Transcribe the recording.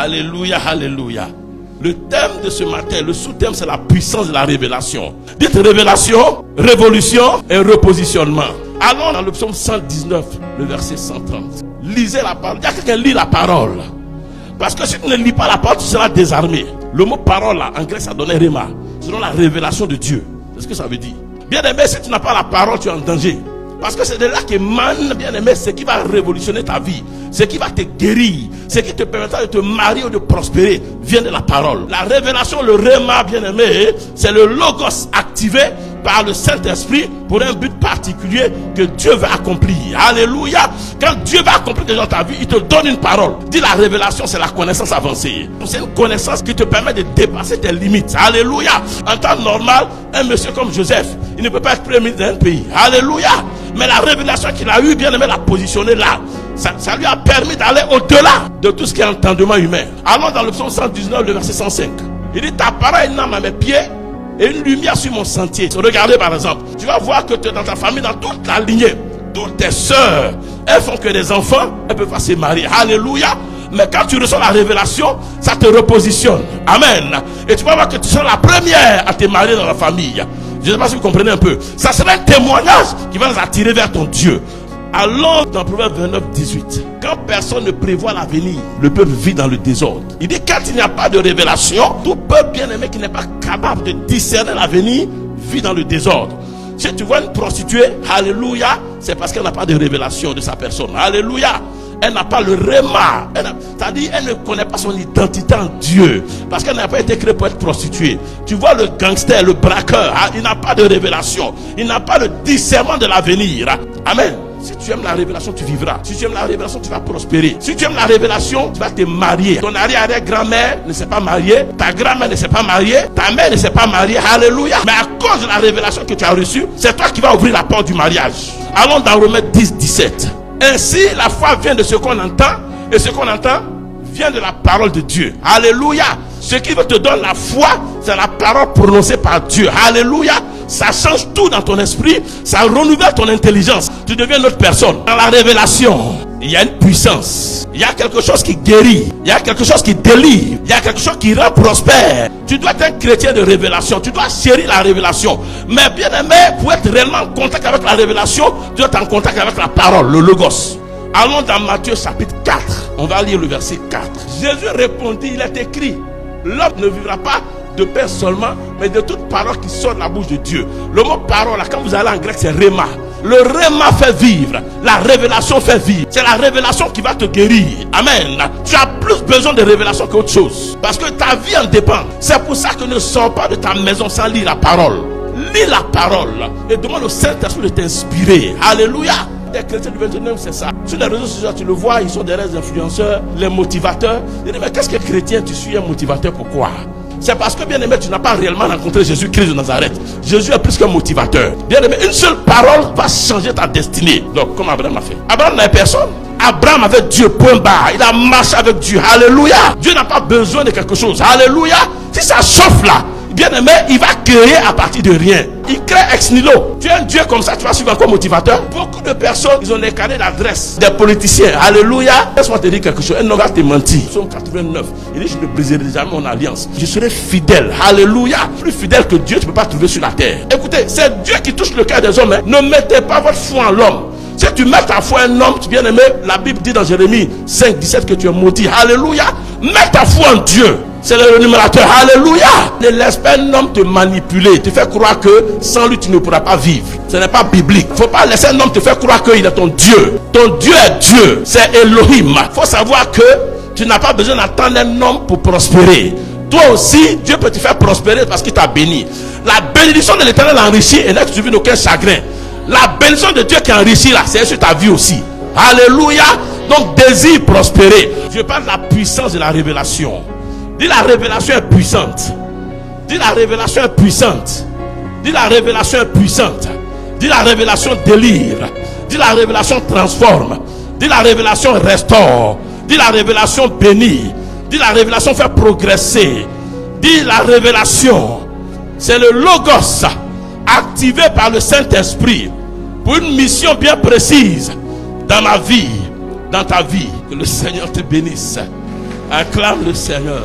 Alléluia, alléluia. Le thème de ce matin, le sous-thème, c'est la puissance de la révélation. Dites révélation, révolution et repositionnement. Allons dans le psaume 119, le verset 130. Lisez la parole. Il y a quelqu'un qui lit la parole. Parce que si tu ne lis pas la parole, tu seras désarmé. Le mot parole là, en grec, ça donnait rhéma. Selon la révélation de Dieu. C'est ce que ça veut dire. Bien aimé, si tu n'as pas la parole, tu es en danger. Parce que c'est de là qu'émane, bien aimé, ce qui va révolutionner ta vie, ce qui va te guérir, ce qui te permettra de te marier ou de prospérer, vient de la parole. La révélation, le rhéma, bien aimé, c'est le logos activé par le Saint-Esprit pour un but particulier que Dieu veut accomplir. Alléluia. Quand Dieu va accomplir quelque chose dans ta vie, il te donne une parole. Dis la révélation, c'est la connaissance avancée. C'est une connaissance qui te permet de dépasser tes limites. Alléluia. En temps normal, un monsieur comme Joseph, il ne peut pas être premier ministre d'un pays. Alléluia. Mais la révélation qu'il a eue, bien aimé, l'a positionné là. Ça lui a permis d'aller au-delà de tout ce qui est entendement humain. Allons dans le psaume 119, le verset 105. Il dit, ta parole est une âme à mes pieds et une lumière sur mon sentier. Regardez par exemple, tu vas voir que tu es dans ta famille, dans toute la lignée, toutes tes sœurs, elles font que des enfants, elles peuvent pas se marier. Alléluia. Mais quand tu reçois la révélation, ça te repositionne. Amen. Et tu vas voir que tu seras la première à te marier dans la famille. Je ne sais pas si vous comprenez un peu. Ça sera un témoignage qui va nous attirer vers ton Dieu. Allons dans Proverbe 29, 18. Quand personne ne prévoit l'avenir, le peuple vit dans le désordre. Il dit quand il n'y a pas de révélation, tout peuple bien aimé qui n'est pas capable de discerner l'avenir vit dans le désordre. Si tu vois une prostituée, alléluia, c'est parce qu'elle n'a pas de révélation de sa personne. Alléluia. Elle n'a pas le rhéma. C'est-à-dire, elle ne connaît pas son identité en Dieu. Parce qu'elle n'a pas été créée pour être prostituée. Tu vois le gangster, le braqueur, il n'a pas de révélation. Il n'a pas le discernement de l'avenir. Amen. Si tu aimes la révélation, tu vivras. Si tu aimes la révélation, tu vas prospérer. Si tu aimes la révélation, tu vas te marier. Ton arrière-grand-mère ne s'est pas mariée. Ta grand-mère ne s'est pas mariée. Ta mère ne s'est pas mariée. Alléluia. Mais à cause de la révélation que tu as reçue, c'est toi qui vas ouvrir la porte du mariage. Allons dans Romains 10, 17. Ainsi, la foi vient de ce qu'on entend, et ce qu'on entend vient de la parole de Dieu. Alléluia. Ce qui te donne la foi, c'est la parole prononcée par Dieu. Alléluia. Ça change tout dans ton esprit, ça renouvelle ton intelligence. Tu deviens une autre personne. Dans la révélation, il y a une puissance. Il y a quelque chose qui guérit. Il y a quelque chose qui délivre. Il y a quelque chose qui rend prospère. Tu dois être un chrétien de révélation. Tu dois chérir la révélation. Mais bien aimé, pour être réellement en contact avec la révélation, tu dois être en contact avec la parole, le logos. Allons dans Matthieu chapitre 4. On va lire le verset 4. Jésus répondit, il est écrit, l'homme ne vivra pas de pain seulement, mais de toute parole qui sort de la bouche de Dieu. Le mot parole, là, quand vous allez en grec, c'est rhéma. Le rhéma fait vivre. La révélation fait vivre. C'est la révélation qui va te guérir. Amen. Tu as plus besoin de révélation qu'autre chose. Parce que ta vie en dépend. C'est pour ça que ne sors pas de ta maison sans lire la parole. Lis la parole et demande au Saint-Esprit de t'inspirer. Alléluia. Les chrétiens du 29, c'est ça. Sur les réseaux sociaux, tu le vois, ils sont derrière les influenceurs, les motivateurs. Ils disent, mais qu'est-ce que chrétien, tu suis un motivateur, pourquoi? C'est parce que, bien aimé, tu n'as pas réellement rencontré Jésus-Christ de Nazareth. Jésus est plus qu'un motivateur. Bien aimé, une seule parole va changer ta destinée. Donc, comme Abraham a fait. Abraham n'avait personne. Abraham avait Dieu, point barre. Il a marché avec Dieu. Alléluia. Dieu n'a pas besoin de quelque chose. Alléluia. Si ça chauffe là, bien aimé, il va créer à partir de rien. Il crée ex nihilo. Tu es un Dieu comme ça, tu vas suivre encore motivateur. Beaucoup de personnes, ils ont des carnets d'adresse des politiciens. Alléluia. Laisse-moi te dire quelque chose. Un homme va te mentir. Psaume 89. Il dit, je ne briserai jamais mon alliance. Je serai fidèle. Alléluia. Plus fidèle que Dieu, tu ne peux pas trouver sur la terre. Écoutez, c'est Dieu qui touche le cœur des hommes. Ne mettez pas votre foi en l'homme. Si tu mets ta foi en un homme, tu bien aimé, la Bible dit dans Jérémie 5, 17 que tu es maudit. Alléluia. Mets ta foi en Dieu. C'est le numérateur. Alléluia. Ne laisse pas un homme te manipuler. Te faire croire que sans lui tu ne pourras pas vivre. Ce n'est pas biblique. Il ne faut pas laisser un homme te faire croire qu'il est ton Dieu. Ton Dieu est Dieu. C'est Elohim. Il faut savoir que tu n'as pas besoin d'attendre un homme pour prospérer. Toi aussi, Dieu peut te faire prospérer parce qu'il t'a béni. La bénédiction de l'Éternel enrichit et n'est suivi d'aucun chagrin. La bénédiction de Dieu qui enrichit là, c'est sur ta vie aussi. Alléluia. Donc désire prospérer. Je parle de la puissance de la révélation. Dis la révélation est puissante. Dis la révélation est puissante. Dis la révélation est puissante. Dis la révélation délivre. Dis la révélation transforme. Dis la révélation restaure. Dis la révélation bénit. Dis la révélation fait progresser. Dis la révélation. C'est le logos activé par le Saint-Esprit pour une mission bien précise dans ma vie, dans ta vie. Que le Seigneur te bénisse. Acclame le Seigneur.